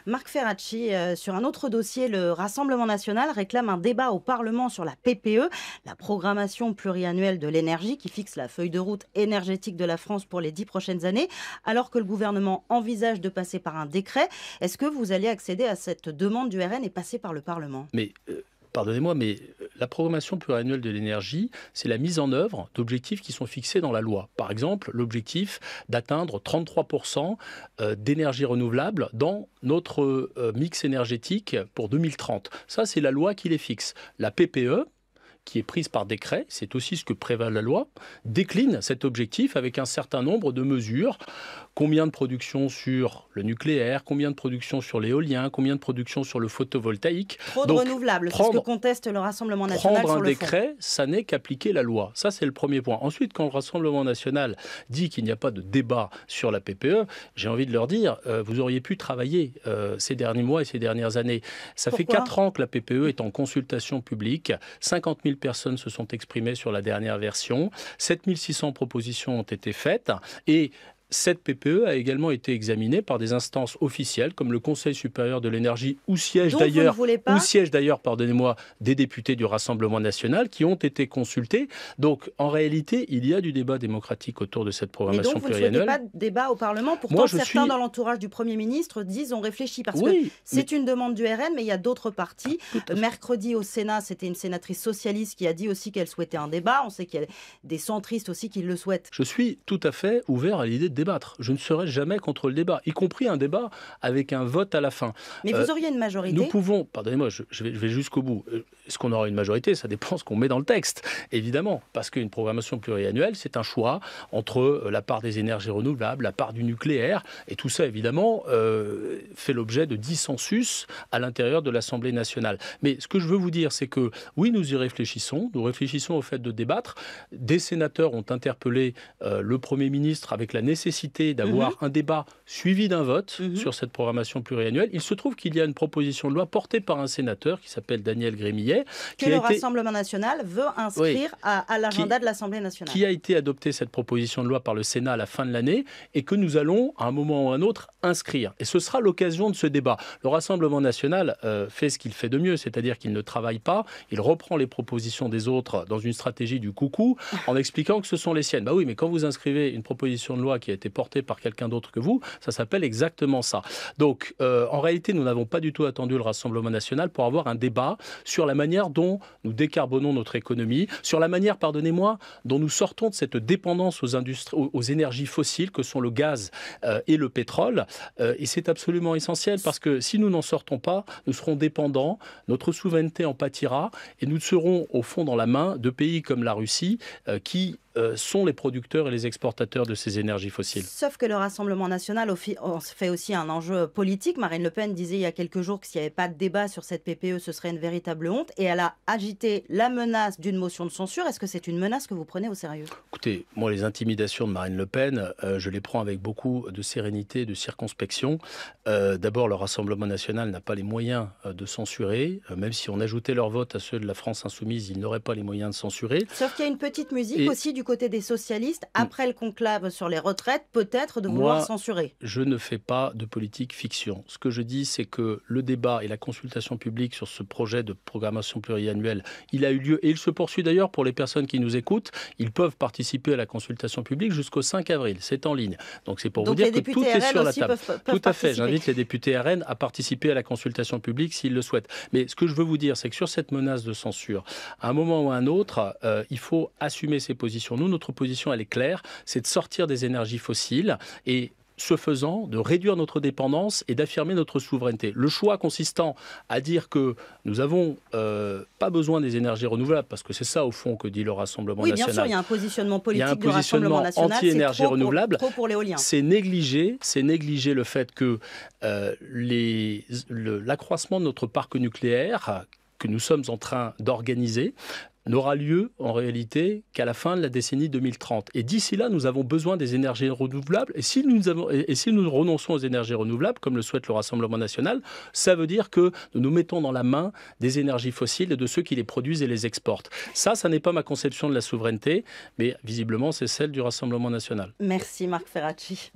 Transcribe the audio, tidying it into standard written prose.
Marc Ferracci, sur un autre dossier, le Rassemblement national réclame un débat au Parlement sur la PPE, la programmation pluriannuelle de l'énergie, qui fixe la feuille de route énergétique de la France pour les 10 prochaines années, alors que le gouvernement envisage de passer par un décret. Est-ce que vous allez accéder à cette demande du RN et passer par le Parlement? Mais pardonnez-moi, mais la programmation pluriannuelle de l'énergie, c'est la mise en œuvre d'objectifs qui sont fixés dans la loi. Par exemple, l'objectif d'atteindre 33% d'énergie renouvelable dans notre mix énergétique pour 2030. Ça, c'est la loi qui les fixe. La PPE, qui est prise par décret, c'est aussi ce que prévoit la loi, décline cet objectif avec un certain nombre de mesures. Combien de production sur le nucléaire, combien de production sur l'éolien, combien de production sur le photovoltaïque. Trop de renouvelables, c'est ce que conteste le Rassemblement national Prendre sur un le fond. décret, ça n'est qu'appliquer la loi. Ça, c'est le premier point. Ensuite, quand le Rassemblement national dit qu'il n'y a pas de débat sur la PPE, j'ai envie de leur dire, vous auriez pu travailler ces derniers mois et ces dernières années. Ça fait 4 ans que la PPE est en consultation publique. 50 000 personnes se sont exprimées sur la dernière version. 7 600 propositions ont été faites. Et cette PPE a également été examinée par des instances officielles comme le Conseil supérieur de l'énergie où siègent d'ailleurs, pardonnez-moi, des députés du Rassemblement national qui ont été consultés. Donc en réalité, il y a du débat démocratique autour de cette programmation pluriannuelle. Mais donc vous ne souhaitez pas de débat au Parlement? Pourtant, certains dans l'entourage du Premier ministre disent on réfléchit parce que c'est une demande du RN, mais il y a d'autres partis. Mercredi au Sénat, c'était une sénatrice socialiste qui a dit aussi qu'elle souhaitait un débat. On sait qu'il y a des centristes aussi qui le souhaitent. Je suis tout à fait ouvert à l'idée de débattre. Je ne serai jamais contre le débat, y compris un débat avec un vote à la fin. Mais vous auriez une majorité? Nous pouvons, pardonnez-moi, je vais jusqu'au bout. Est-ce qu'on aura une majorité? Ça dépend de ce qu'on met dans le texte, évidemment. Parce qu'une programmation pluriannuelle, c'est un choix entre la part des énergies renouvelables, la part du nucléaire, et tout ça, évidemment, fait l'objet de dissensus à l'intérieur de l'Assemblée nationale. Mais ce que je veux vous dire, c'est que, oui, nous y réfléchissons. Nous réfléchissons au fait de débattre. Des sénateurs ont interpellé le Premier ministre avec la nécessité d'avoir un débat suivi d'un vote sur cette programmation pluriannuelle. Il se trouve qu'il y a une proposition de loi portée par un sénateur qui s'appelle Daniel Gremillet. Que le Rassemblement national veut inscrire à l'agenda de l'Assemblée nationale. Qui a été adoptée, cette proposition de loi, par le Sénat à la fin de l'année et que nous allons, à un moment ou à un autre, inscrire. Et ce sera l'occasion de ce débat. Le Rassemblement national fait ce qu'il fait de mieux, c'est-à-dire qu'il ne travaille pas, il reprend les propositions des autres dans une stratégie du coucou en expliquant que ce sont les siennes. Bah oui, mais quand vous inscrivez une proposition de loi qui a été portée par quelqu'un d'autre que vous, ça s'appelle exactement ça. Donc, en réalité, nous n'avons pas du tout attendu le Rassemblement national pour avoir un débat sur la manière dont nous décarbonons notre économie, sur la manière, pardonnez-moi, dont nous sortons de cette dépendance aux énergies fossiles que sont le gaz et le pétrole. Et c'est absolument essentiel parce que si nous n'en sortons pas, nous serons dépendants, notre souveraineté en pâtira et nous serons au fond dans la main de pays comme la Russie qui sont les producteurs et les exportateurs de ces énergies fossiles. Sauf que le Rassemblement national fait aussi un enjeu politique. Marine Le Pen disait il y a quelques jours que s'il n'y avait pas de débat sur cette PPE, ce serait une véritable honte. Et elle a agité la menace d'une motion de censure. Est-ce que c'est une menace que vous prenez au sérieux? Écoutez, moi, les intimidations de Marine Le Pen, je les prends avec beaucoup de sérénité, de circonspection. D'abord, le Rassemblement national n'a pas les moyens de censurer. Même si on ajoutait leur vote à ceux de la France insoumise, ils n'auraient pas les moyens de censurer. Sauf qu'il y a une petite musique aussi du côté des socialistes, après le conclave sur les retraites, peut-être de vouloir censurer. Je ne fais pas de politique fiction. Ce que je dis, c'est que le débat et la consultation publique sur ce projet de programmation pluriannuelle, il a eu lieu et il se poursuit d'ailleurs pour les personnes qui nous écoutent. Ils peuvent participer à la consultation publique jusqu'au 5 avril. C'est en ligne. Donc c'est pour vous dire que tout est sur la table. Tout à fait. J'invite les députés RN à participer à la consultation publique s'ils le souhaitent. Mais ce que je veux vous dire, c'est que sur cette menace de censure, à un moment ou à un autre, il faut assumer ses positions. Nous, notre position, elle est claire, c'est de sortir des énergies fossiles et ce faisant, de réduire notre dépendance et d'affirmer notre souveraineté. Le choix consistant à dire que nous n'avons pas besoin des énergies renouvelables, parce que c'est ça au fond que dit le Rassemblement national. Oui, bien sûr, il y a un positionnement politique du Rassemblement national, anti-énergie renouvelable. Trop pour l'éolien. C'est négliger le fait que l'accroissement de notre parc nucléaire que nous sommes en train d'organiser n'aura lieu en réalité qu'à la fin de la décennie 2030. Et d'ici là, nous avons besoin des énergies renouvelables. Et si nous renonçons aux énergies renouvelables, comme le souhaite le Rassemblement national, ça veut dire que nous nous mettons dans la main des énergies fossiles et de ceux qui les produisent et les exportent. Ça n'est pas ma conception de la souveraineté, mais visiblement, c'est celle du Rassemblement national. Merci Marc Ferracci.